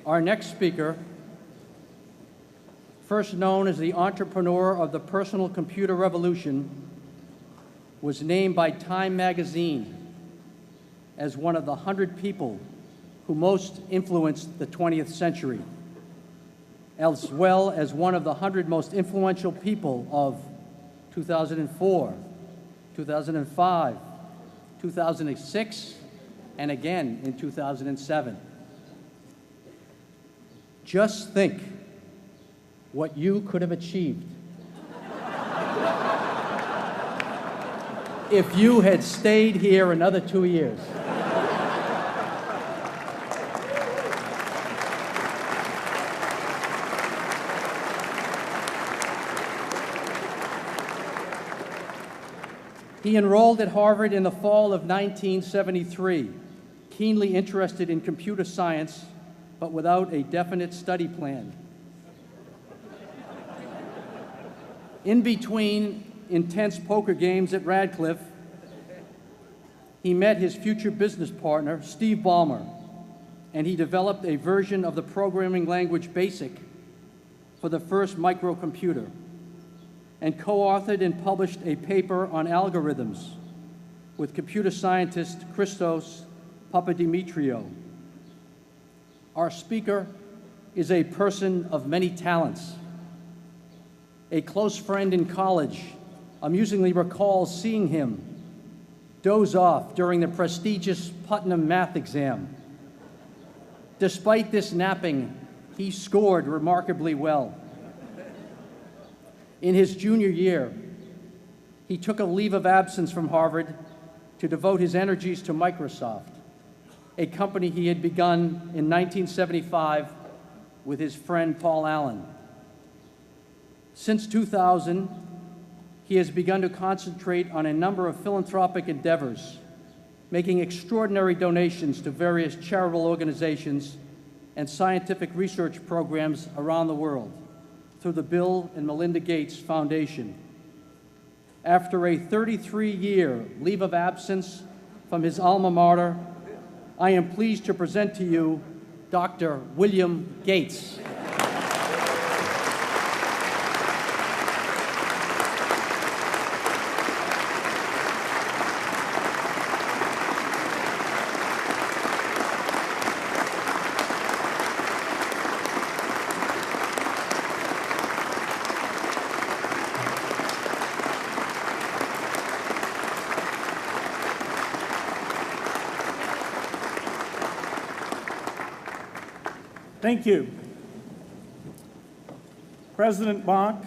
Our next speaker, first known as the entrepreneur of the personal computer revolution, was named by Time magazine as one of the 100 people who most influenced the 20th century, as well as one of the 100 most influential people of 2004, 2005, 2006, and again in 2007. Just think what you could have achieved if you had stayed here another 2 years. He enrolled at Harvard in the fall of 1973, keenly interested in computer science, but without a definite study plan. In between intense poker games at Radcliffe, he met his future business partner, Steve Ballmer, and he developed a version of the programming language BASIC for the first microcomputer, and co-authored and published a paper on algorithms with computer scientist Christos Papadimitriou. Our speaker is a person of many talents. A close friend in college amusingly recalls seeing him doze off during the prestigious Putnam math exam. Despite this napping, he scored remarkably well. In his junior year, he took a leave of absence from Harvard to devote his energies to Microsoft, a company he had begun in 1975 with his friend Paul Allen. Since 2000, he has begun to concentrate on a number of philanthropic endeavors, making extraordinary donations to various charitable organizations and scientific research programs around the world through the Bill and Melinda Gates Foundation. After a 33-year leave of absence from his alma mater, I am pleased to present to you Dr. William Gates. Thank you. President Bach,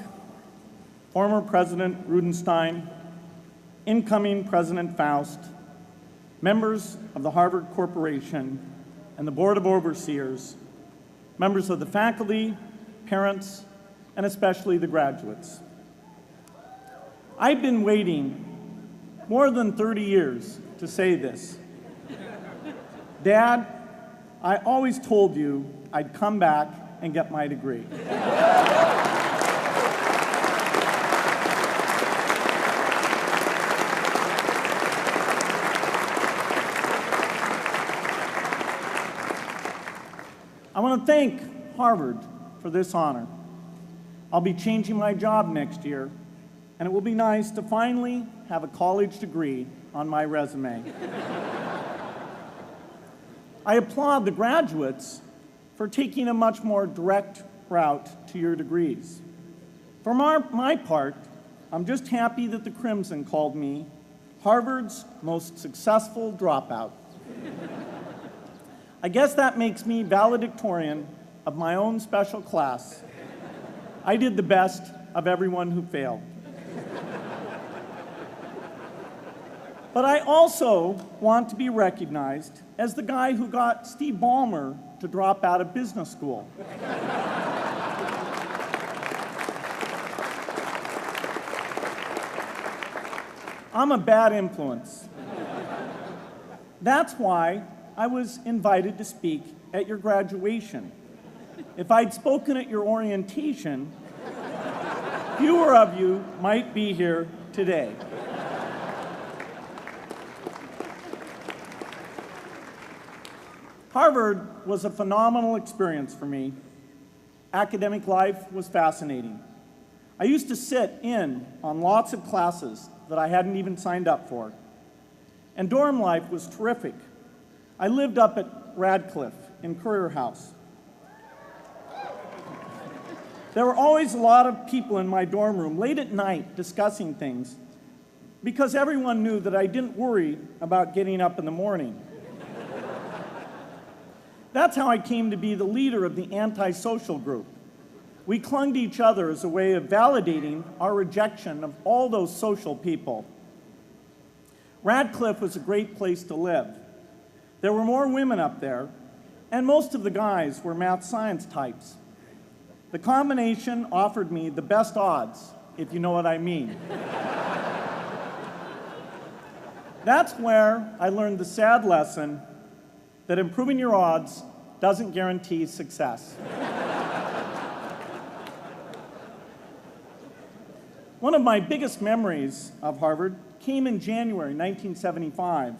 former President Rudenstein, incoming President Faust, members of the Harvard Corporation and the Board of Overseers, members of the faculty, parents, and especially the graduates. I've been waiting more than 30 years to say this. Dad, I always told you I'd come back and get my degree. I want to thank Harvard for this honor. I'll be changing my job next year, and it will be nice to finally have a college degree on my resume. I applaud the graduates for taking a much more direct route to your degrees. For my part, I'm just happy that the Crimson called me Harvard's most successful dropout. I guess that makes me valedictorian of my own special class. I did the best of everyone who failed. But I also want to be recognized as the guy who got Steve Ballmer to drop out of business school. I'm a bad influence. That's why I was invited to speak at your graduation. If I'd spoken at your orientation, fewer of you might be here today. Harvard was a phenomenal experience for me. Academic life was fascinating. I used to sit in on lots of classes that I hadn't even signed up for. And dorm life was terrific. I lived up at Radcliffe in Courier House. There were always a lot of people in my dorm room late at night discussing things because everyone knew that I didn't worry about getting up in the morning. That's how I came to be the leader of the antisocial group. We clung to each other as a way of validating our rejection of all those social people. Radcliffe was a great place to live. There were more women up there, and most of the guys were math science types. The combination offered me the best odds, if you know what I mean. That's where I learned the sad lesson that improving your odds doesn't guarantee success. One of my biggest memories of Harvard came in January 1975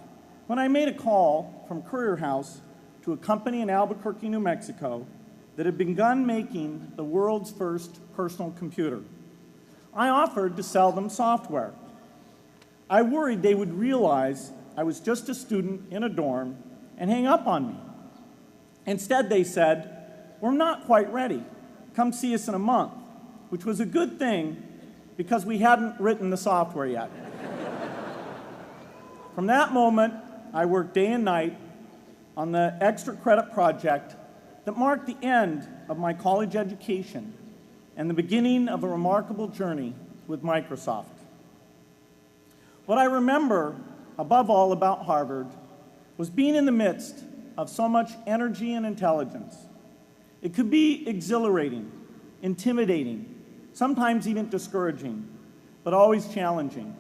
when I made a call from Courier House to a company in Albuquerque, New Mexico that had begun making the world's first personal computer. I offered to sell them software. I worried they would realize I was just a student in a dorm and hang up on me. Instead, they said, "We're not quite ready. Come see us in a month," which was a good thing because we hadn't written the software yet. From that moment, I worked day and night on the extra credit project that marked the end of my college education and the beginning of a remarkable journey with Microsoft. What I remember above all about Harvard was being in the midst of so much energy and intelligence. It could be exhilarating, intimidating, sometimes even discouraging, but always challenging.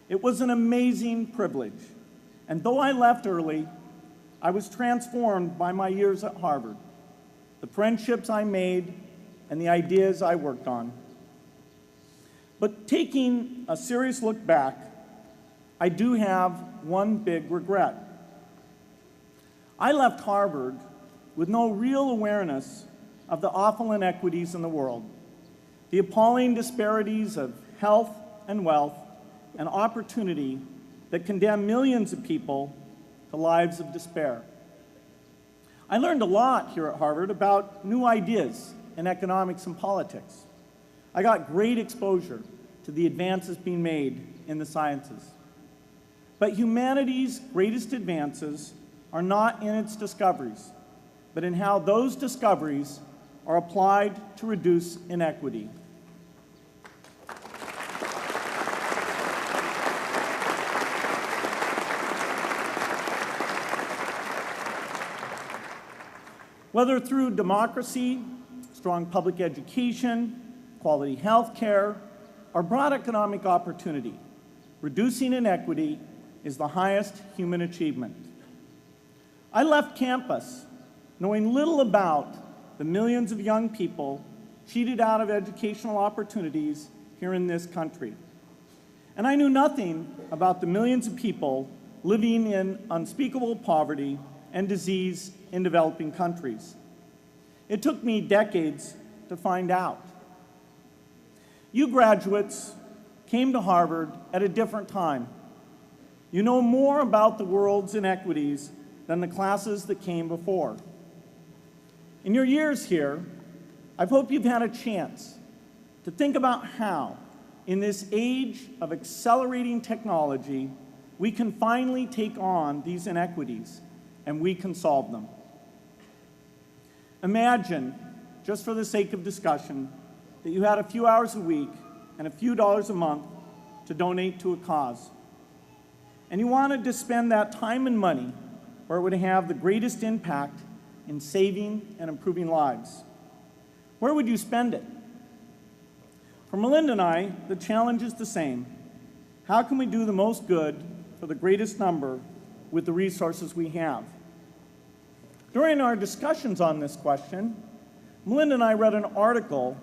It was an amazing privilege, and though I left early, I was transformed by my years at Harvard, the friendships I made, and the ideas I worked on. But taking a serious look back, I do have one big regret. I left Harvard with no real awareness of the awful inequities in the world, the appalling disparities of health and wealth and opportunity that condemn millions of people to lives of despair. I learned a lot here at Harvard about new ideas in economics and politics. I got great exposure to the advances being made in the sciences. But humanity's greatest advances are not in its discoveries, but in how those discoveries are applied to reduce inequity. Whether through democracy, strong public education, quality health care, or broad economic opportunity, reducing inequity is the highest human achievement. I left campus knowing little about the millions of young people cheated out of educational opportunities here in this country. And I knew nothing about the millions of people living in unspeakable poverty and disease in developing countries. It took me decades to find out. You graduates came to Harvard at a different time. You know more about the world's inequities than the classes that came before. In your years here, I hope you've had a chance to think about how, in this age of accelerating technology, we can finally take on these inequities and we can solve them. Imagine, just for the sake of discussion, that you had a few hours a week and a few dollars a month to donate to a cause. And you wanted to spend that time and money where it would have the greatest impact in saving and improving lives. Where would you spend it? For Melinda and I, the challenge is the same. How can we do the most good for the greatest number with the resources we have? During our discussions on this question, Melinda and I read an article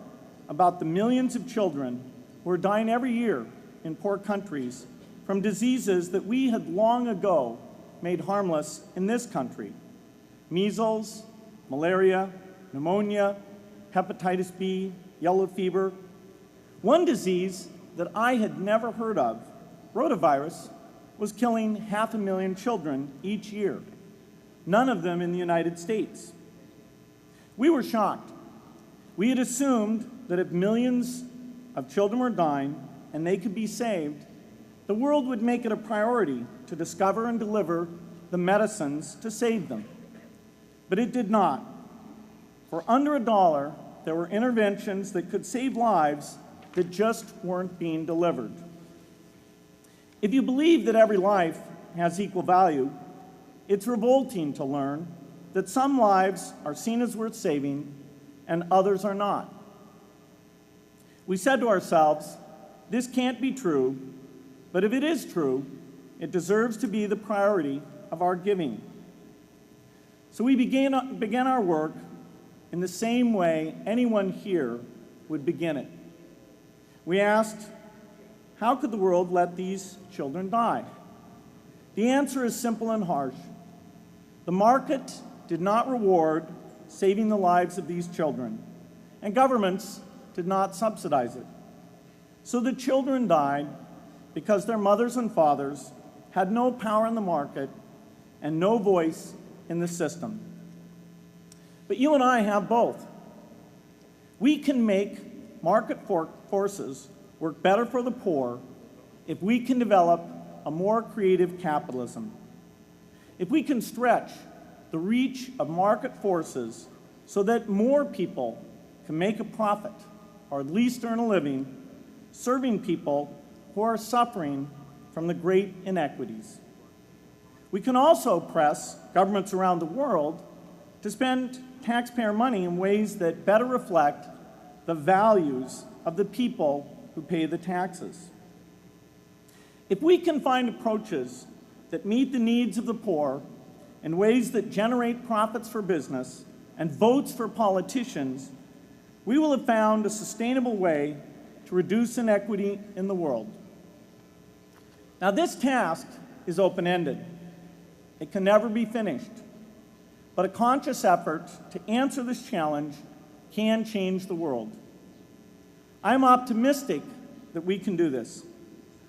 about the millions of children who are dying every year in poor countries from diseases that we had long ago made harmless in this country. measles, malaria, pneumonia, hepatitis B, yellow fever. One disease that I had never heard of, rotavirus, was killing 500,000 children each year, none of them in the United States. We were shocked. We had assumed that if millions of children were dying and they could be saved, the world would make it a priority to discover and deliver the medicines to save them. But it did not. For under $1, there were interventions that could save lives that just weren't being delivered. If you believe that every life has equal value, it's revolting to learn that some lives are seen as worth saving and others are not. We said to ourselves, this can't be true, but if it is true, it deserves to be the priority of our giving. So we began our work in the same way anyone here would begin it. We asked, how could the world let these children die? The answer is simple and harsh. The market did not reward saving the lives of these children, and governments did not subsidize it. So the children died because their mothers and fathers had no power in the market and no voice in the system. But you and I have both. We can make market forces work better for the poor if we can develop a more creative capitalism. If we can stretch the reach of market forces so that more people can make a profit, or at least earn a living, serving people who are suffering from the great inequities. We can also press governments around the world to spend taxpayer money in ways that better reflect the values of the people who pay the taxes. If we can find approaches that meet the needs of the poor in ways that generate profits for business and votes for politicians, we will have found a sustainable way to reduce inequity in the world. Now, this task is open-ended. It can never be finished. But a conscious effort to answer this challenge can change the world. I'm optimistic that we can do this.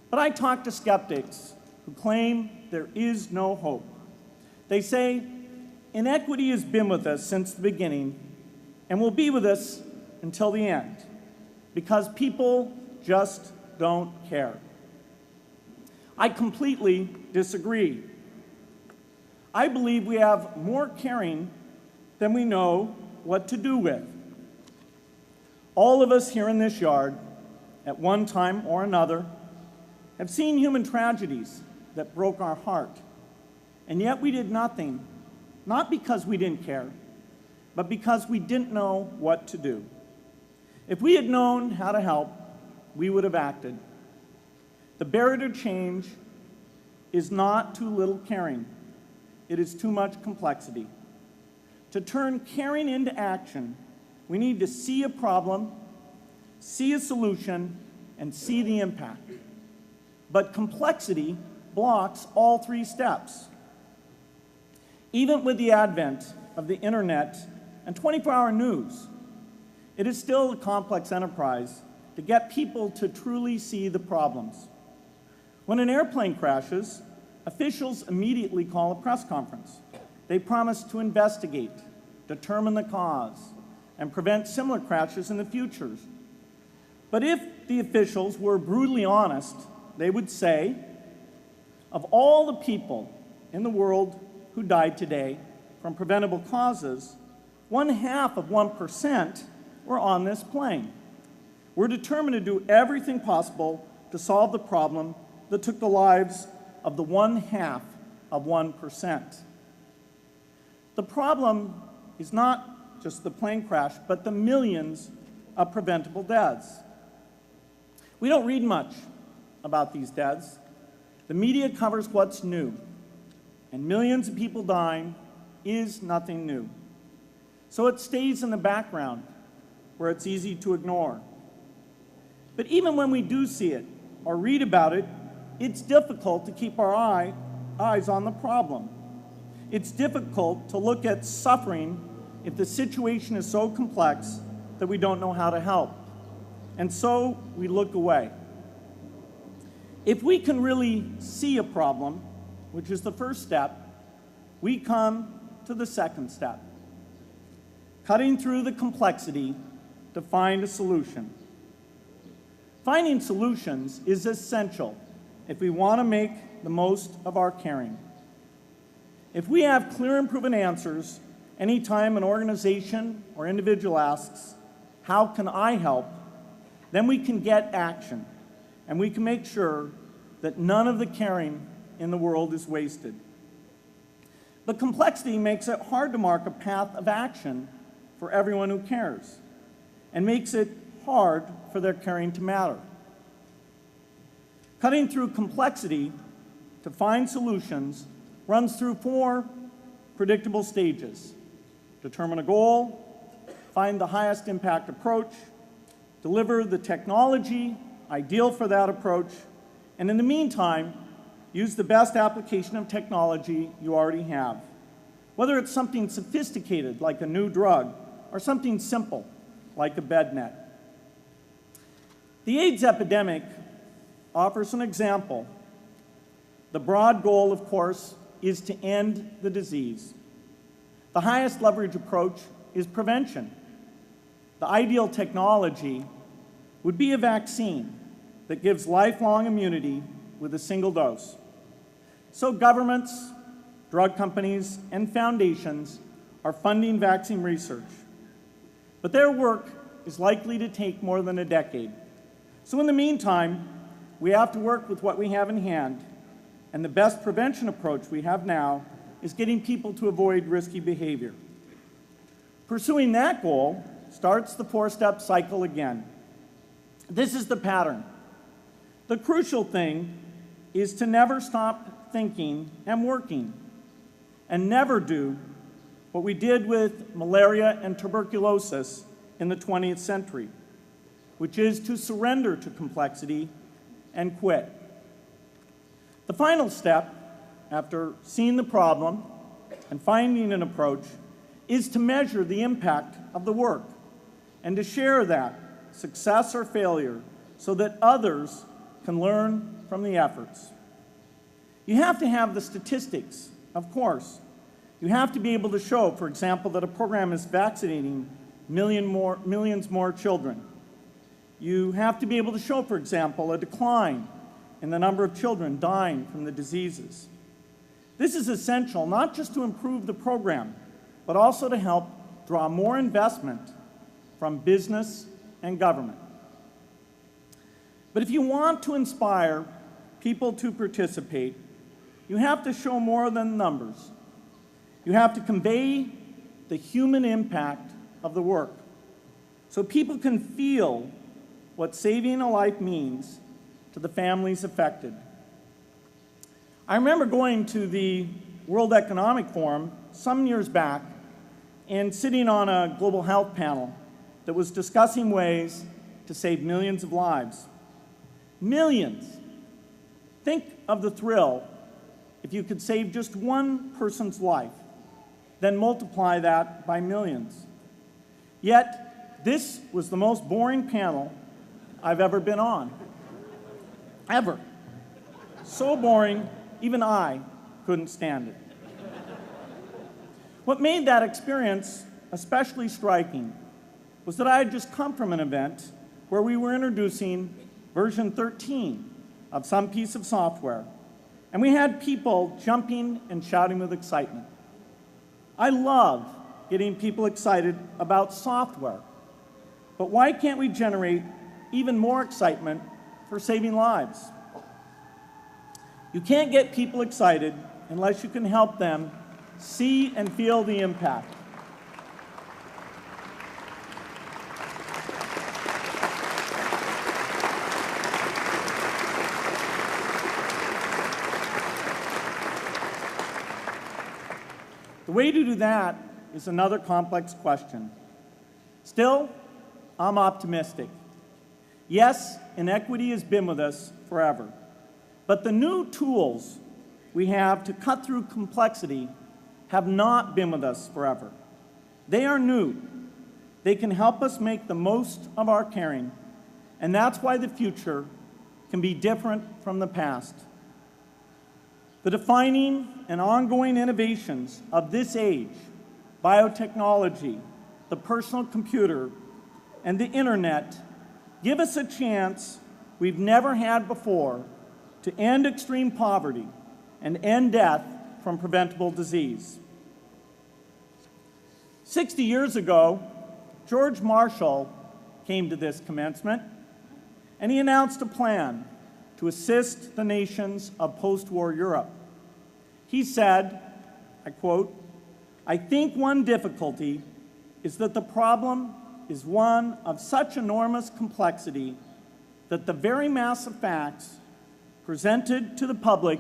But I talk to skeptics who claim there is no hope. They say, inequity has been with us since the beginning and will be with us until the end, because people just don't care. I completely disagree. I believe we have more caring than we know what to do with. All of us here in this yard, at one time or another, have seen human tragedies that broke our heart, and yet we did nothing, not because we didn't care, but because we didn't know what to do. If we had known how to help, we would have acted. The barrier to change is not too little caring. It is too much complexity. To turn caring into action, we need to see a problem, see a solution, and see the impact. But complexity blocks all three steps. Even with the advent of the internet and 24-hour news, it is still a complex enterprise to get people to truly see the problems. When an airplane crashes, officials immediately call a press conference. They promise to investigate, determine the cause, and prevent similar crashes in the future. But if the officials were brutally honest, they would say, of all the people in the world who died today from preventable causes, 0.5% were on this plane. We're determined to do everything possible to solve the problem that took the lives of the 0.5%. The problem is not just the plane crash, but the millions of preventable deaths. We don't read much about these deaths. The media covers what's new, and millions of people dying is nothing new. So it stays in the background where it's easy to ignore. But even when we do see it or read about it, it's difficult to keep our eyes on the problem. It's difficult to look at suffering if the situation is so complex that we don't know how to help. And so we look away. If we can really see a problem, which is the first step, we come to the second step, cutting through the complexity to find a solution. Finding solutions is essential if we want to make the most of our caring. If we have clear and proven answers anytime an organization or individual asks, "How can I help?" then we can get action, and we can make sure that none of the caring in the world is wasted. But complexity makes it hard to mark a path of action for everyone who cares, and makes it hard for their caring to matter. Cutting through complexity to find solutions runs through 4 predictable stages: determine a goal, find the highest impact approach, deliver the technology ideal for that approach, and in the meantime, use the best application of technology you already have, whether it's something sophisticated like a new drug or something simple like a bed net. The AIDS epidemic offers an example. The broad goal, of course, is to end the disease. The highest leverage approach is prevention. The ideal technology would be a vaccine that gives lifelong immunity with a single dose. So governments, drug companies, and foundations are funding vaccine research. But their work is likely to take more than a decade. So in the meantime, we have to work with what we have in hand, and the best prevention approach we have now is getting people to avoid risky behavior. Pursuing that goal starts the 4-step cycle again. This is the pattern. The crucial thing is to never stop thinking and working, and never do what we did with malaria and tuberculosis in the 20th century, which is to surrender to complexity and quit. The final step, after seeing the problem and finding an approach, is to measure the impact of the work and to share that, success or failure, so that others can learn from the efforts. You have to have the statistics, of course. You have to be able to show, for example, that a program is vaccinating millions more children. You have to be able to show, for example, a decline in the number of children dying from the diseases. This is essential not just to improve the program, but also to help draw more investment from business and government. But if you want to inspire people to participate, you have to show more than numbers. You have to convey the human impact of the work so people can feel what saving a life means to the families affected. I remember going to the World Economic Forum some years back and sitting on a global health panel that was discussing ways to save millions of lives. Millions. Think of the thrill if you could save just one person's life, then multiply that by millions. Yet, this was the most boring panel I've ever been on. Ever. So boring, even I couldn't stand it. What made that experience especially striking was that I had just come from an event where we were introducing version 13 of some piece of software, and we had people jumping and shouting with excitement. I love getting people excited about software, but why can't we generate even more excitement for saving lives? You can't get people excited unless you can help them see and feel the impact. The way to do that is another complex question. Still, I'm optimistic. Yes, inequity has been with us forever, but the new tools we have to cut through complexity have not been with us forever. They are new. They can help us make the most of our caring, and that's why the future can be different from the past. The defining and ongoing innovations of this age, biotechnology, the personal computer, and the internet, give us a chance we've never had before to end extreme poverty and end death from preventable disease. 60 years ago, George Marshall came to this commencement, and he announced a plan to assist the nations of post-war Europe. He said, I quote, "I think one difficulty is that the problem is one of such enormous complexity that the very mass of facts presented to the public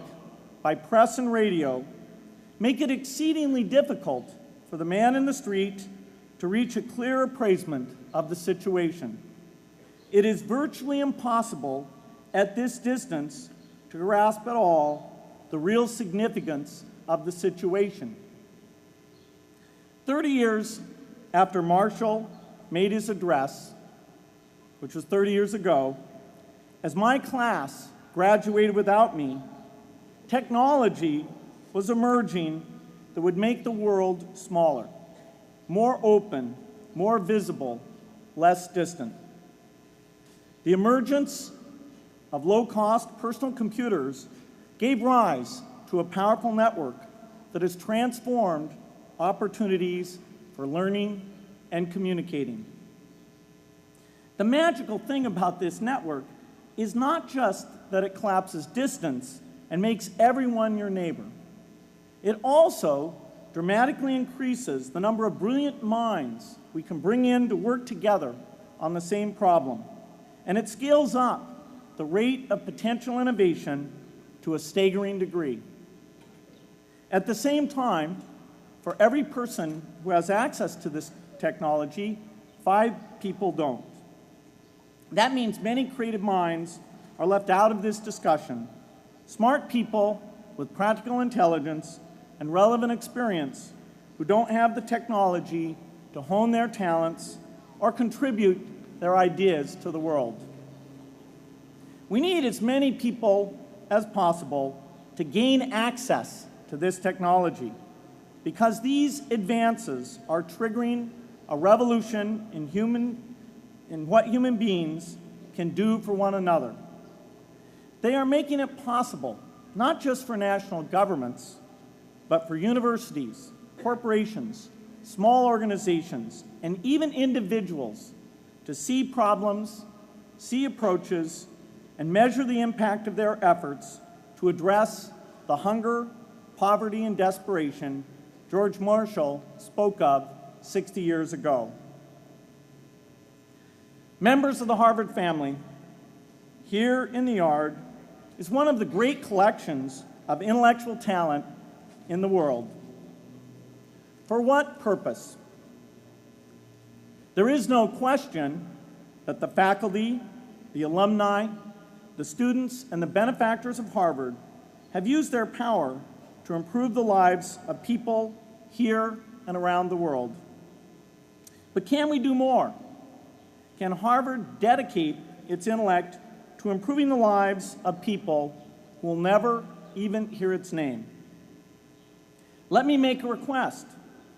by press and radio make it exceedingly difficult for the man in the street to reach a clear appraisement of the situation. It is virtually impossible at this distance to grasp at all the real significance of the situation." 30 years after Marshall made his address, which was 30 years ago, as my class graduated without me, technology was emerging that would make the world smaller, more open, more visible, less distant. The emergence of low-cost personal computers gave rise to a powerful network that has transformed opportunities for learning and communicating. The magical thing about this network is not just that it collapses distance and makes everyone your neighbor. It also dramatically increases the number of brilliant minds we can bring in to work together on the same problem, and it scales up the rate of potential innovation to a staggering degree. At the same time, for every person who has access to this technology, 5 people don't. That means many creative minds are left out of this discussion. Smart people with practical intelligence and relevant experience who don't have the technology to hone their talents or contribute their ideas to the world. We need as many people as possible to gain access to this technology, because these advances are triggering a revolution in what human beings can do for one another. They are making it possible, not just for national governments, but for universities, corporations, small organizations, and even individuals to see problems, see approaches, and measure the impact of their efforts to address the hunger, poverty, and desperation George Marshall spoke of 60 years ago. Members of the Harvard family, here in the yard is one of the great collections of intellectual talent in the world. For what purpose? There is no question that the faculty, the alumni, the students, and the benefactors of Harvard have used their power to improve the lives of people here and around the world. But can we do more? Can Harvard dedicate its intellect to improving the lives of people who will never even hear its name? Let me make a request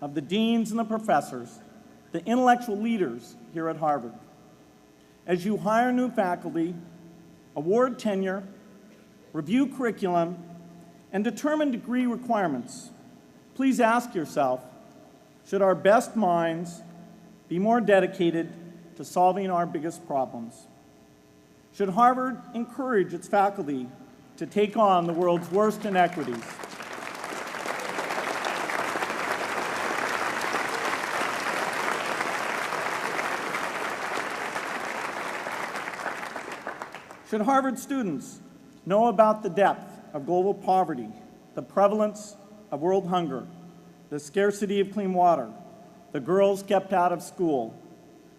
of the deans and the professors, the intellectual leaders here at Harvard. As you hire new faculty, award tenure, review curriculum, and determine degree requirements, please ask yourself, should our best minds be more dedicated to solving our biggest problems? Should Harvard encourage its faculty to take on the world's worst inequities? Should Harvard students know about the depth of global poverty, the prevalence of world hunger, the scarcity of clean water, the girls kept out of school,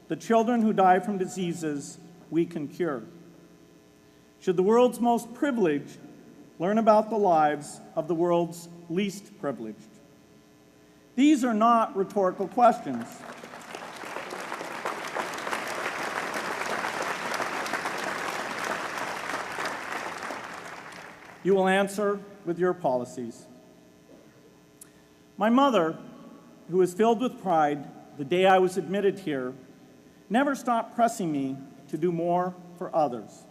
the children who die from diseases we can cure? Should the world's most privileged learn about the lives of the world's least privileged? These are not rhetorical questions. You will answer with your policies. My mother, who was filled with pride the day I was admitted here, never stopped pressing me to do more for others.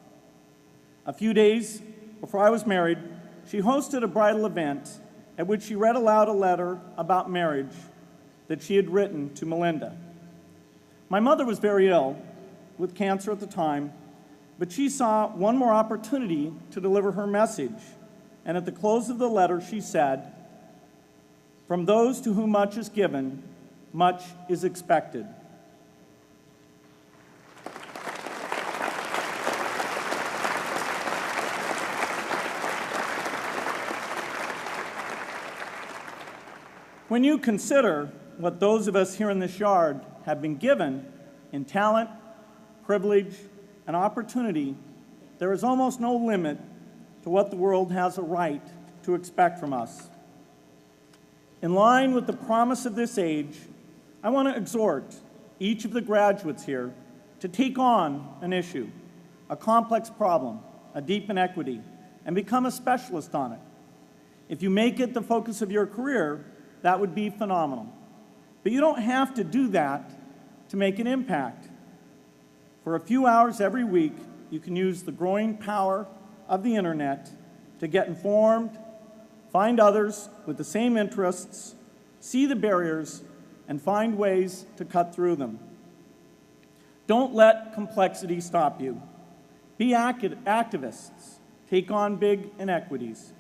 A few days before I was married, she hosted a bridal event at which she read aloud a letter about marriage that she had written to Melinda. My mother was very ill, with cancer at the time, but she saw one more opportunity to deliver her message, and at the close of the letter she said, "From those to whom much is given, much is expected." When you consider what those of us here in this yard have been given in talent, privilege, and opportunity, there is almost no limit to what the world has a right to expect from us. In line with the promise of this age, I want to exhort each of the graduates here to take on an issue, a complex problem, a deep inequity, and become a specialist on it. If you make it the focus of your career, that would be phenomenal. But you don't have to do that to make an impact. For a few hours every week, you can use the growing power of the internet to get informed, find others with the same interests, see the barriers, and find ways to cut through them. Don't let complexity stop you. Be activists. Take on big inequities.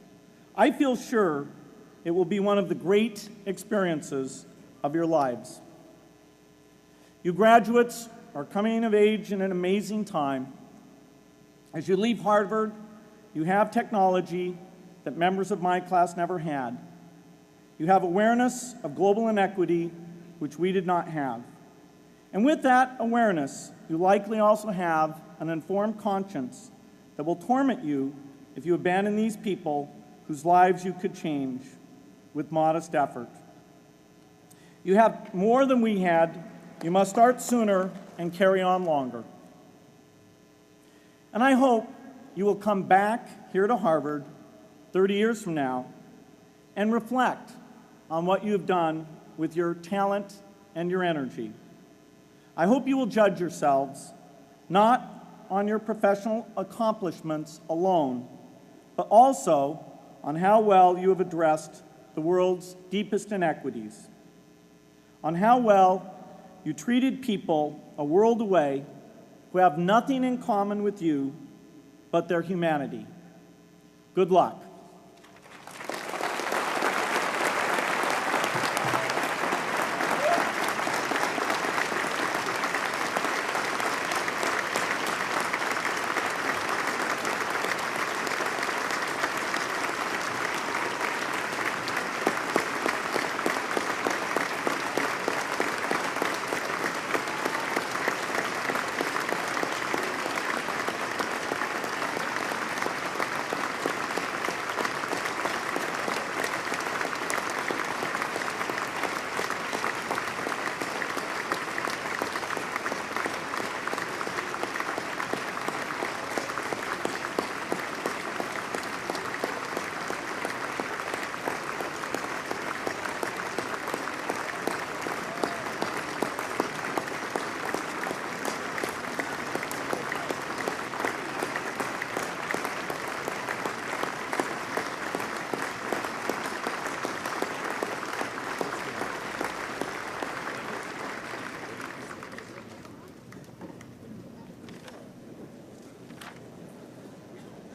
I feel sure it will be one of the great experiences of your lives. You graduates are coming of age in an amazing time. As you leave Harvard, you have technology that members of my class never had. You have awareness of global inequity, which we did not have. And with that awareness, you likely also have an informed conscience that will torment you if you abandon these people whose lives you could change with modest effort. You have more than we had. You must start sooner and carry on longer. And I hope you will come back here to Harvard 30 years from now and reflect on what you have done with your talent and your energy. I hope you will judge yourselves not on your professional accomplishments alone, but also on how well you have addressed the world's deepest inequities, on how well you treated people a world away who have nothing in common with you but their humanity. Good luck.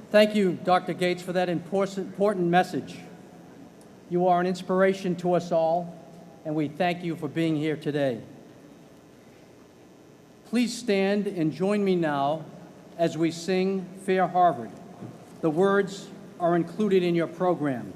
Thank you, Dr. Gates, for that important message. You are an inspiration to us all, and we thank you for being here today. Please stand and join me now as we sing Fair Harvard. The words are included in your program.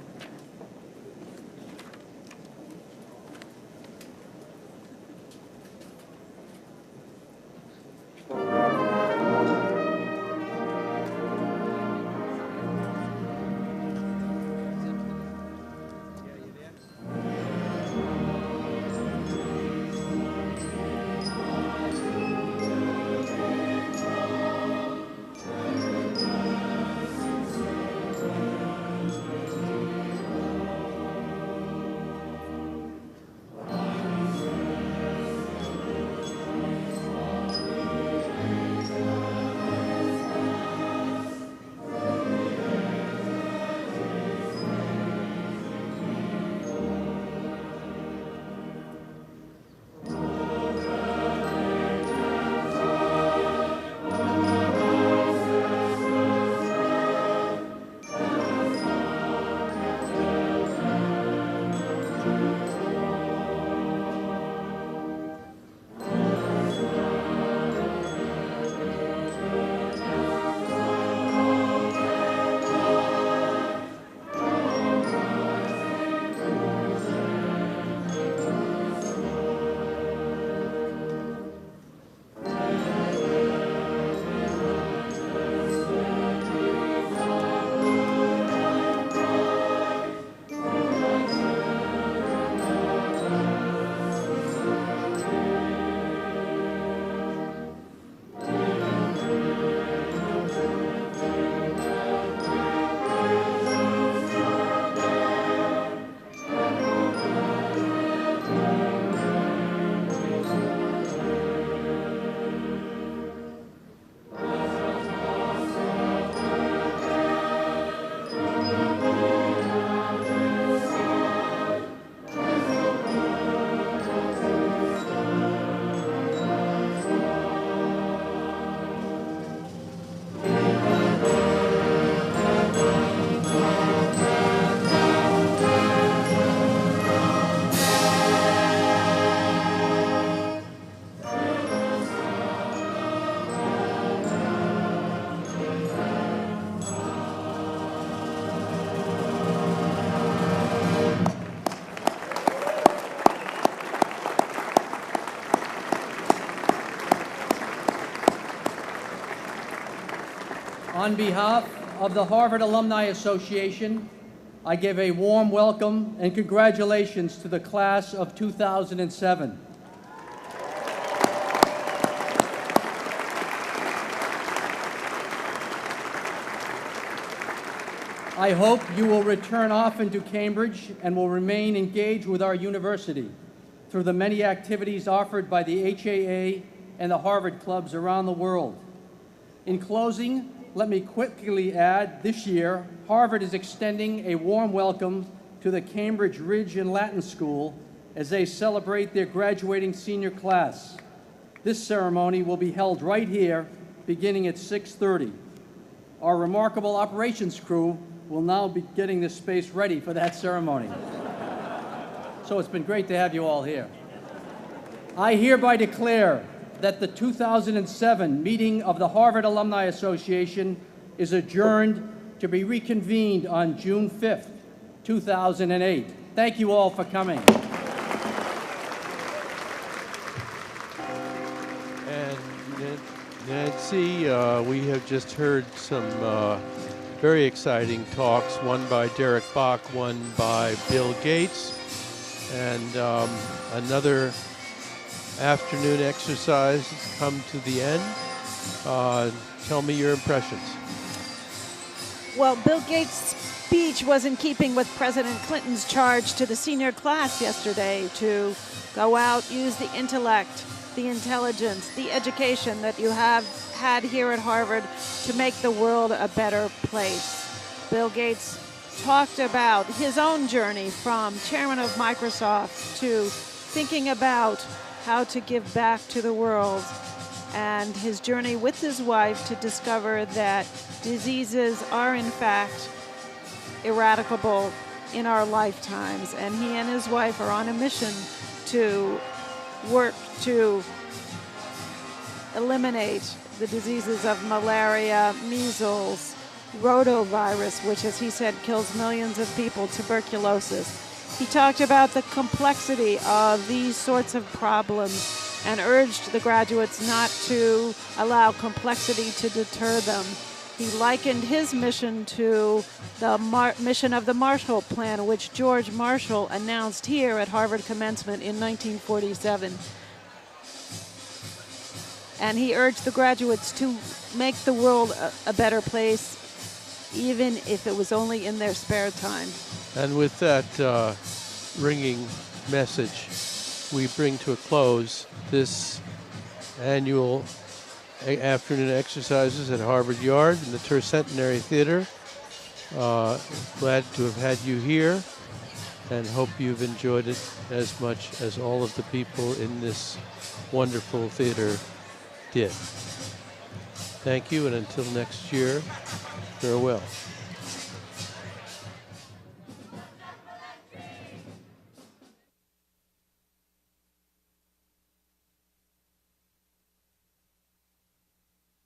On behalf of the Harvard Alumni Association, I give a warm welcome and congratulations to the class of 2007. I hope you will return often to Cambridge and will remain engaged with our university through the many activities offered by the HAA and the Harvard clubs around the world. In closing, let me quickly add, this year, Harvard is extending a warm welcome to the Cambridge Ridge and Latin School as they celebrate their graduating senior class. This ceremony will be held right here, beginning at 6:30. Our remarkable operations crew will now be getting this space ready for that ceremony. So it's been great to have you all here. I hereby declare that the 2007 meeting of the Harvard Alumni Association is adjourned to be reconvened on June 5th, 2008. Thank you all for coming. And Nancy, we have just heard some very exciting talks, one by Derek Bach, one by Bill Gates, and another afternoon exercise has come to the end. Tell me your impressions. Well, Bill Gates' speech was in keeping with President Clinton's charge to the senior class yesterday to go out, use the intellect, the intelligence, the education that you have had here at Harvard to make the world a better place. Bill Gates talked about his own journey from chairman of Microsoft to thinking about how to give back to the world, and his journey with his wife to discover that diseases are in fact eradicable in our lifetimes. And he and his wife are on a mission to work to eliminate the diseases of malaria, measles, rotavirus, which, as he said, kills millions of people, tuberculosis. He talked about the complexity of these sorts of problems and urged the graduates not to allow complexity to deter them. He likened his mission to the mission of the Marshall Plan, which George Marshall announced here at Harvard Commencement in 1947. And he urged the graduates to make the world a better place, even if it was only in their spare time. And with that ringing message, we bring to a close this annual afternoon exercises at Harvard Yard in the Tercentenary Theater. Glad to have had you here and hope you've enjoyed it as much as all of the people in this wonderful theater did. Thank you, and until next year, farewell.